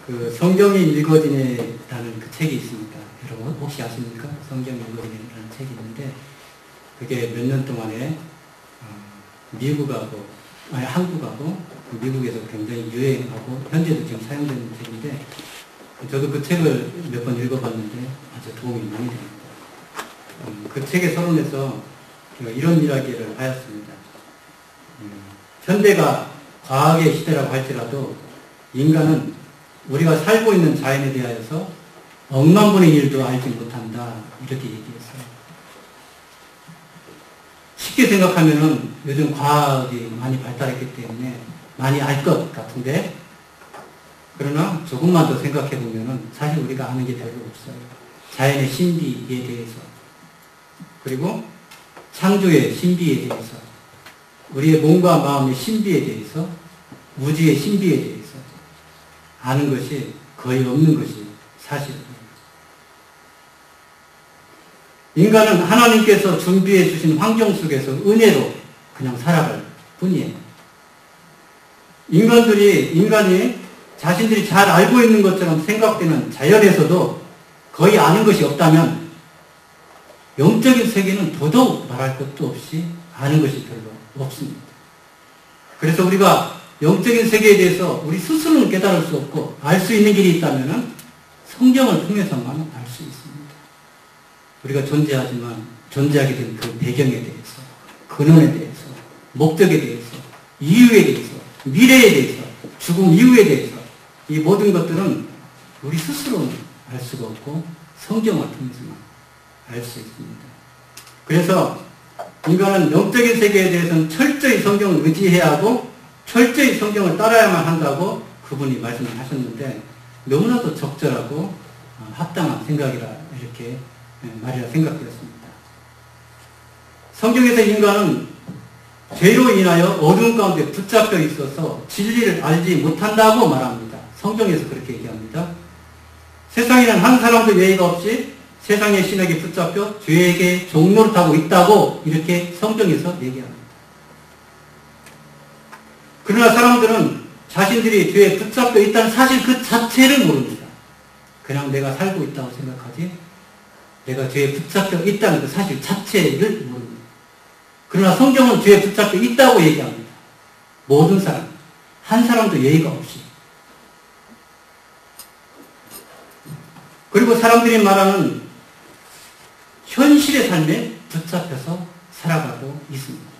그 성경이 읽어지네라는 그 책이 있습니다. 여러분 혹시 아십니까? 성경이 읽어지네라는 책이 있는데 그게 몇 년 동안에 미국하고 한국하고 미국에서 굉장히 유행하고 현재도 지금 사용되는 책인데 저도 그 책을 몇 번 읽어봤는데 아주 도움이 많이 됩니다. 그 책의 서론에서 이런 이야기를 하였습니다. 현대가 과학의 시대라고 할지라도 인간은 우리가 살고 있는 자연에 대하여서 억만 분의 일도 알지 못한다 이렇게 얘기했어요. 쉽게 생각하면은 요즘 과학이 많이 발달했기 때문에 많이 알 것 같은데 그러나 조금만 더 생각해 보면은 사실 우리가 아는 게 별로 없어요. 자연의 신비에 대해서 그리고 창조의 신비에 대해서 우리의 몸과 마음의 신비에 대해서 우주의 신비에 대해서 아는 것이 거의 없는 것이 사실입니다. 인간은 하나님께서 준비해 주신 환경 속에서 은혜로 그냥 살아갈 뿐이에요. 인간이 자신들이 잘 알고 있는 것처럼 생각되는 자연에서도 거의 아는 것이 없다면 영적인 세계는 더더욱 말할 것도 없이 아는 것이 별로 없습니다. 그래서 우리가 영적인 세계에 대해서 우리 스스로는 깨달을 수 없고 알 수 있는 길이 있다면 성경을 통해서만 알 수 있습니다. 우리가 존재하지만 존재하게 된 그 배경에 대해서, 근원에 대해서, 목적에 대해서, 이유에 대해서, 미래에 대해서, 죽음 이후에 대해서 이 모든 것들은 우리 스스로는 알 수가 없고 성경을 통해서만 알 수 있습니다. 그래서 인간은 영적인 세계에 대해서는 철저히 성경을 의지해야 하고 철저히 성경을 따라야만 한다고 그분이 말씀을 하셨는데 너무나도 적절하고 합당한 생각이라 이렇게 말이라 생각되었습니다. 성경에서 인간은 죄로 인하여 어두운 가운데 붙잡혀 있어서 진리를 알지 못한다고 말합니다. 성경에서 그렇게 얘기합니다. 세상에는 한 사람도 예의가 없이 세상의 신에게 붙잡혀 죄에게 종노릇하고 있다고 이렇게 성경에서 얘기합니다. 그러나 사람들은 자신들이 죄에 붙잡혀 있다는 사실 그 자체를 모릅니다. 그냥 내가 살고 있다고 생각하지 내가 죄에 붙잡혀 있다는 그 사실 자체를 모릅니다. 그러나 성경은 죄에 붙잡혀 있다고 얘기합니다. 모든 사람, 한 사람도 예의가 없이. 그리고 사람들이 말하는 현실의 삶에 붙잡혀서 살아가고 있습니다.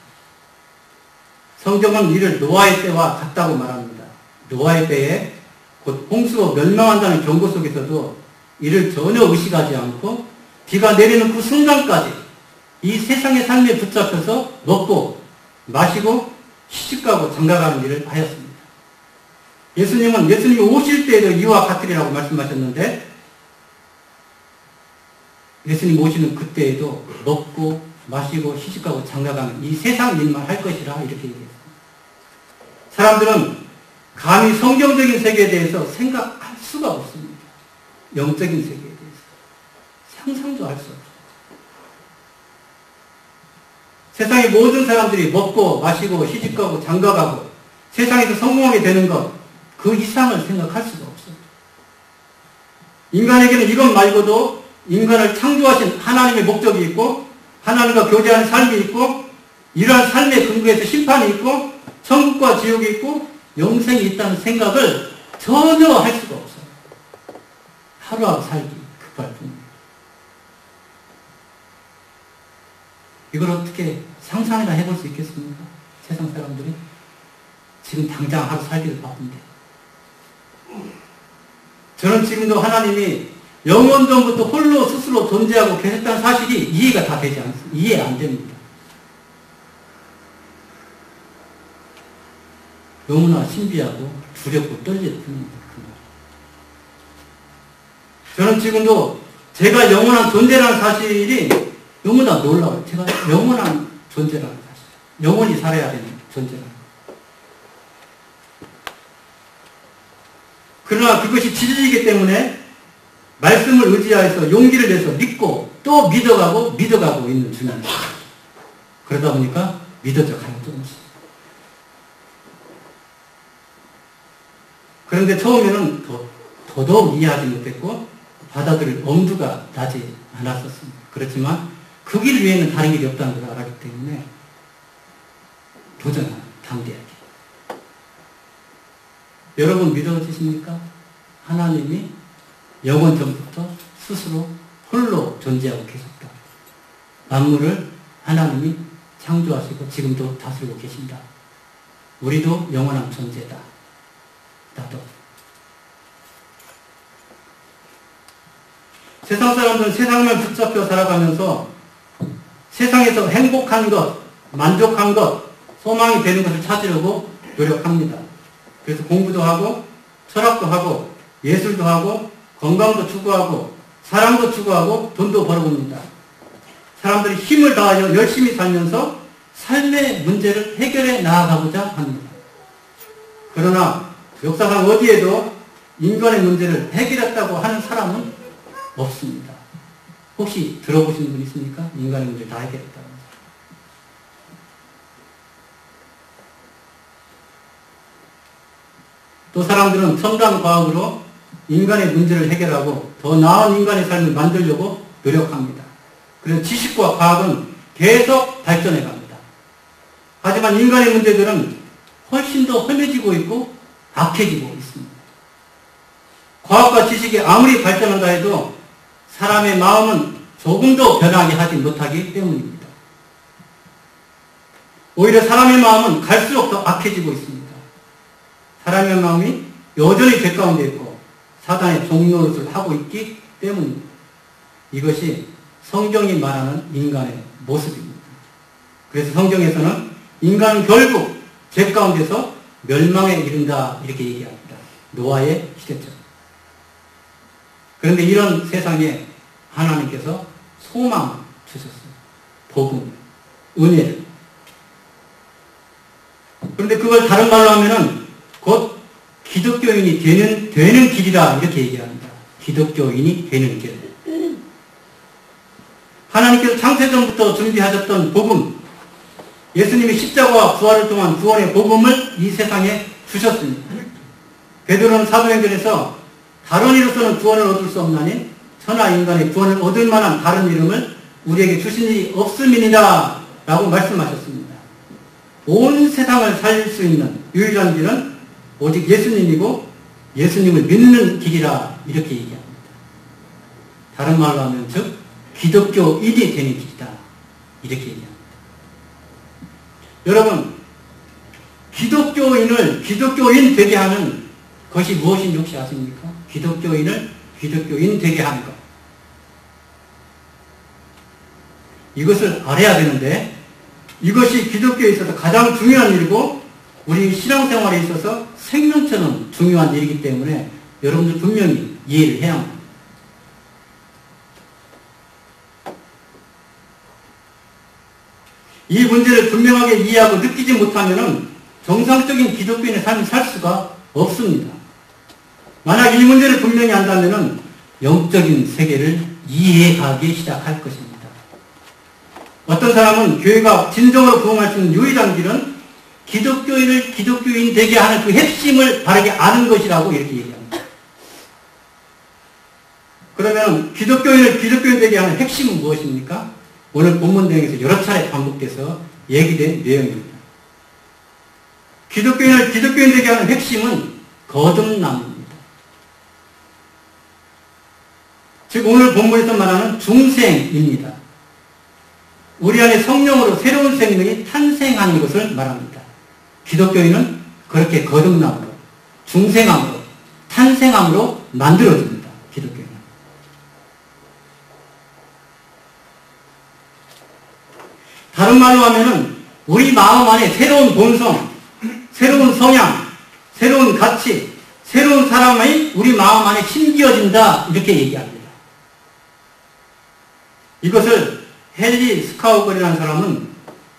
성경은 이를 노아의 때와 같다고 말합니다. 노아의 때에 곧 홍수로 멸망한다는 경고 속에서도 이를 전혀 의식하지 않고 비가 내리는 그 순간까지 이 세상의 삶에 붙잡혀서 먹고 마시고 시집가고 장가가는 일을 하였습니다. 예수님이 오실 때에도 이와 같으리라고 말씀하셨는데 예수님 오시는 그때에도 먹고 마시고 시집가고 장가가는 이 세상 일만 할 것이라 이렇게 얘기했습니다. 사람들은 감히 성경적인 세계에 대해서 생각할 수가 없습니다. 영적인 세계에 대해서 상상도 할 수 없습니다. 세상의 모든 사람들이 먹고 마시고 시집가고 장가가고 세상에서 성공하게 되는 것, 그 이상을 생각할 수가 없어요. 인간에게는 이것 말고도 인간을 창조하신 하나님의 목적이 있고 하나님과 교제하는 삶이 있고 이러한 삶의 근거에서 심판이 있고 천국과 지옥이 있고 영생이 있다는 생각을 전혀 할 수가 없어요. 하루하루 살기 급할 뿐입니다. 이걸 어떻게 상상이나 해볼 수 있겠습니까? 세상 사람들이 지금 당장 하루 살기를 바쁜데 저는 지금도 하나님이 영원 전부터 홀로 스스로 존재하고 계셨다는 사실이 이해가 다 되지 않습니다. 이해 안 됩니다. 너무나 신비하고 두렵고 떨릴 뿐입니다. 저는 지금도 제가 영원한 존재라는 사실이 너무나 놀라워요. 제가 영원한 존재라는 사실. 영원히 살아야 되는 존재라는 것. 그러나 그것이 진리이기 때문에 말씀을 의지하여서 용기를 내서 믿고 또 믿어가고 있는 중입니다. 그러다 보니까 믿어져 가는 조금씩. 그런데 처음에는 더 더더욱 이해하지 못했고 받아들일 엄두가 나지 않았었습니다. 그렇지만 그 길 위에는 다른 길이 없다는 걸 알았기 때문에 도전하는 담대하게. 여러분 믿어지십니까? 하나님이 영원 전부터 스스로 홀로 존재하고 계셨다. 만물을 하나님이 창조하시고 지금도 다스리고 계신다. 우리도 영원한 존재다. 나도. 세상 사람들은 세상만 붙잡혀 살아가면서 세상에서 행복한 것, 만족한 것, 소망이 되는 것을 찾으려고 노력합니다. 그래서 공부도 하고 철학도 하고 예술도 하고 건강도 추구하고 사랑도 추구하고 돈도 벌어봅니다. 사람들이 힘을 다하여 열심히 살면서 삶의 문제를 해결해 나아가고자 합니다. 그러나 역사상 어디에도 인간의 문제를 해결했다고 하는 사람은 없습니다. 혹시 들어보신 분 있습니까? 인간의 문제를 다 해결했다고. 또 사람들은 첨단 과학으로 인간의 문제를 해결하고 더 나은 인간의 삶을 만들려고 노력합니다. 그래서 지식과 과학은 계속 발전해 갑니다. 하지만 인간의 문제들은 훨씬 더 험해지고 있고 악해지고 있습니다. 과학과 지식이 아무리 발전한다 해도 사람의 마음은 조금도 변하게 하지 못하기 때문입니다. 오히려 사람의 마음은 갈수록 더 악해지고 있습니다. 사람의 마음이 여전히 죄 가운데 있고 사단의 종노릇을 하고 있기 때문입니다. 이것이 성경이 말하는 인간의 모습입니다. 그래서 성경에서는 인간은 결국 죄 가운데서 멸망에 이른다 이렇게 얘기합니다. 노아의 시대처럼. 그런데 이런 세상에 하나님께서 소망을 주셨어요. 복음, 은혜를. 그런데 그걸 다른 말로 하면은 곧 기독교인이 되는 길이다 이렇게 얘기합니다. 기독교인이 되는 길. 하나님께서 창세전부터 준비하셨던 복음, 예수님이 십자가와 부활을 통한 구원의 복음을 이 세상에 주셨습니다. 베드로는 사도행전에서 다른 이로서는 구원을 얻을 수 없나니 천하 인간의 구원을 얻을 만한 다른 이름을 우리에게 주신 일이 없음이니라 라고 말씀하셨습니다. 온 세상을 살릴 수 있는 유일한 길은 오직 예수님이고 예수님을 믿는 길이라 이렇게 얘기합니다. 다른 말로 하면 즉 기독교인이 되는 길이다 이렇게 얘기합니다. 여러분 기독교인을 기독교인 되게 하는 것이 무엇인지 혹시 아십니까? 기독교인을 기독교인 되게 하는 것. 이것을 알아야 되는데 이것이 기독교에 있어서 가장 중요한 일이고 우리 신앙생활에 있어서 생명처럼 중요한 일이기 때문에 여러분들 분명히 이해를 해야 합니다. 이 문제를 분명하게 이해하고 느끼지 못하면 정상적인 기독교인의 삶을 살 수가 없습니다. 만약 이 문제를 분명히 안다면 영적인 세계를 이해하기 시작할 것입니다. 어떤 사람은 교회가 진정으로 부흥할 수 있는 유일한 길은 기독교인을 기독교인 되게 하는 그 핵심을 바르게 아는 것이라고 이렇게 얘기합니다. 그러면 기독교인을 기독교인 되게 하는 핵심은 무엇입니까? 오늘 본문 내용에서 여러 차례 반복돼서 얘기된 내용입니다. 기독교인을 기독교인 되게 하는 핵심은 거듭남입니다. 즉 오늘 본문에서 말하는 중생입니다. 우리 안에 성령으로 새로운 생명이 탄생하는 것을 말합니다. 기독교인은 그렇게 거듭남으로, 중생함으로, 탄생함으로 만들어집니다. 기독교인은. 다른 말로 하면은 우리 마음 안에 새로운 본성, 새로운 성향, 새로운 가치, 새로운 사람이 우리 마음 안에 심겨진다 이렇게 얘기합니다. 이것을 헨리 스카우걸이라는 사람은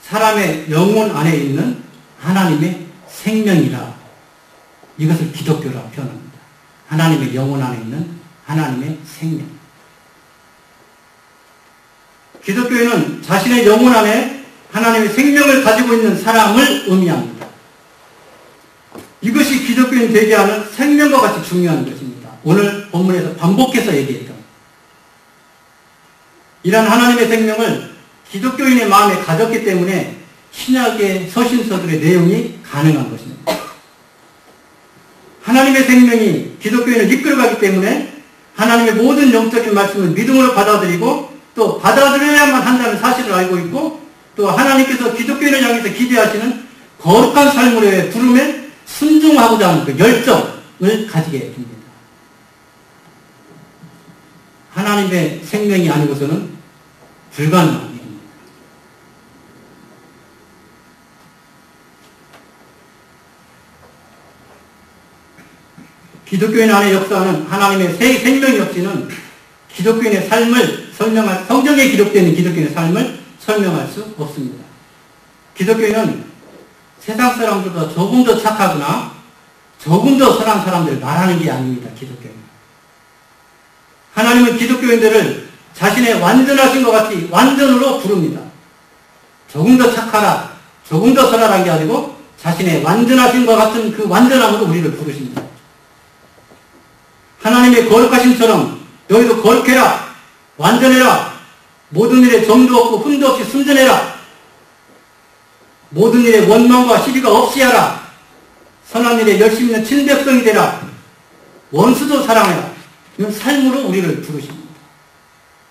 사람의 영혼 안에 있는 하나님의 생명이라 이것을 기독교라고 표현합니다. 하나님의 영혼 안에 있는 하나님의 생명. 기독교인은 자신의 영혼 안에 하나님의 생명을 가지고 있는 사람을 의미합니다. 이것이 기독교인 되게 하는 생명과 같이 중요한 것입니다. 오늘 본문에서 반복해서 얘기했던 이런 하나님의 생명을 기독교인의 마음에 가졌기 때문에 신약의 서신서들의 내용이 가능한 것입니다. 하나님의 생명이 기독교인을 이끌어가기 때문에 하나님의 모든 영적인 말씀을 믿음으로 받아들이고 또 받아들여야만 한다는 사실을 알고 있고 또 하나님께서 기독교인을 향해서 기대하시는 거룩한 삶으로의 부름에 순종하고자 하는 그 열정을 가지게 됩니다. 하나님의 생명이 아니고서는 불가능한 일입니다. 기독교인 안에 역사하는 하나님의 생명이 없이는 기독교인의 삶을 설명할, 성경에 기록되어 있는 기독교인의 삶을 설명할 수 없습니다. 기독교인은 세상 사람들보다 조금 더 착하거나 조금 더 선한 사람들을 말하는 게 아닙니다. 기독교인은. 하나님은 기독교인들을 자신의 완전하신 것 같이 완전으로 부릅니다. 조금 더 착하라, 조금 더 선하라는 게 아니고 자신의 완전하신 것 같은 그 완전함으로 우리를 부르십니다. 하나님의 거룩하심처럼 너희도 거룩해라, 완전해라, 모든 일에 점도 없고 흠도 없이 순전해라, 모든 일에 원망과 시비가 없이 하라, 선한 일에 열심히 있는 친백성이 되라, 원수도 사랑해라. 이런 삶으로 우리를 부르십니다.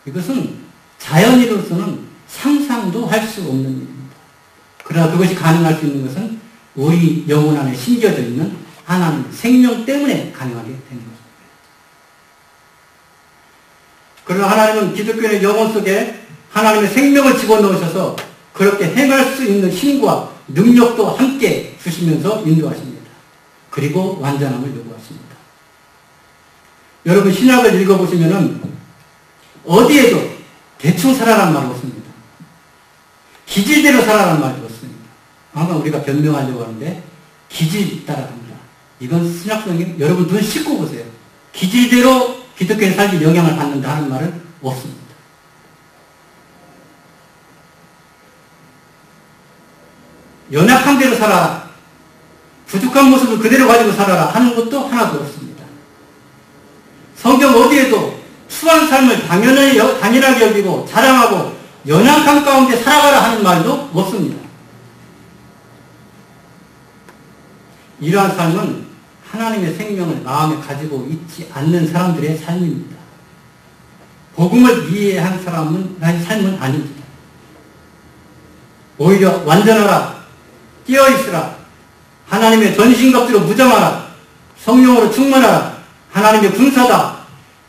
이것은 자연인으로서는 상상도 할 수 없는 일입니다. 그러나 그것이 가능할 수 있는 것은 우리 영혼 안에 심겨져 있는 하나님 생명 때문에 가능하게 되는 것입니다. 그러나 하나님은 기독교인의 영혼 속에 하나님의 생명을 집어넣으셔서 그렇게 행할 수 있는 힘과 능력도 함께 주시면서 인도하십니다. 그리고 완전함을 요구하십니다. 여러분 신약을 읽어보시면은 어디에도 대충 살아라는 말이 없습니다. 기질대로 살아라는 말이 없습니다. 아마 우리가 변명하려고 하는데 기질 따라갑니다. 이건 신약성경 여러분 눈 씻고 보세요. 기질대로 기독교의 삶이 영향을 받는다 하는 말은 없습니다. 연약한 대로 살아라, 부족한 모습을 그대로 가지고 살아라 하는 것도 하나도 없습니다. 성경 어디에도 추한 삶을 당연하게 여기고 자랑하고 연약한 가운데 살아가라 하는 말도 없습니다. 이러한 삶은 하나님의 생명을 마음에 가지고 있지 않는 사람들의 삶입니다. 복음을 이해한 삶은 아닙니다. 오히려 완전하라, 깨어있으라, 하나님의 전신갑주로 무장하라, 성령으로 충만하라, 하나님의 군사다,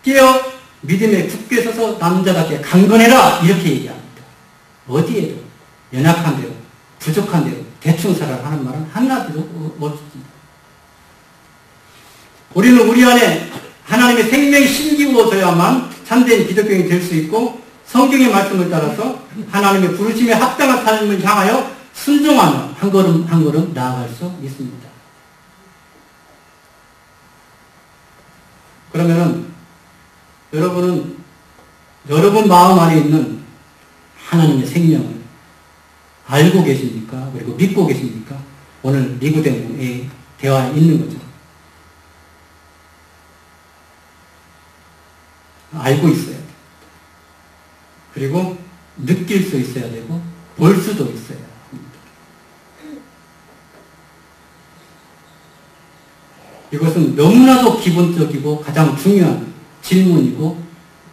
깨어 믿음에 굳게 서서 남자답게 강건해라 이렇게 얘기합니다. 어디에도 연약한 대로 부족한 대로 대충 살아라 하는 말은 하나도 없습니다. 우리는 우리 안에 하나님의 생명이 심기워져야만 참된 기독교인이 될 수 있고 성경의 말씀을 따라서 하나님의 부르심에 합당한 삶을 향하여 순종하며 한 걸음 한 걸음 나아갈 수 있습니다. 그러면은 여러분은 여러분 마음 안에 있는 하나님의 생명을 알고 계십니까? 그리고 믿고 계십니까? 오늘 니고데모의 대화에 있는 거죠. 알고 있어야 돼요. 그리고 느낄 수 있어야 되고 볼 수도 있어야 합니다. 이것은 너무나도 기본적이고 가장 중요한 질문이고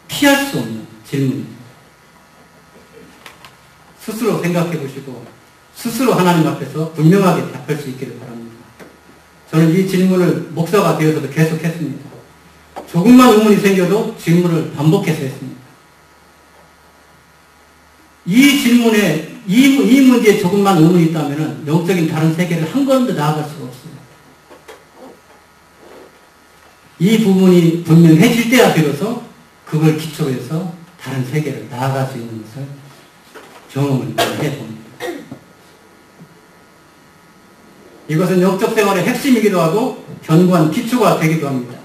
피할 수 없는 질문입니다. 스스로 생각해 보시고 스스로 하나님 앞에서 분명하게 답할 수 있기를 바랍니다. 저는 이 질문을 목사가 되어서도 계속 했습니다. 조금만 의문이 생겨도 질문을 반복해서 했습니다. 이 질문에, 이 문제에 조금만 의문이 있다면 영적인 다른 세계를 한 걸음도 나아갈 수가 없어요. 이 부분이 분명해질 때야 비로소 그걸 기초로 해서 다른 세계를 나아갈 수 있는 것을 경험을 해봅니다. 이것은 영적 생활의 핵심이기도 하고 견고한 기초가 되기도 합니다.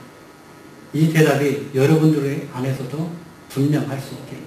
이 대답이 여러분들의 안에서도 분명할 수 있기를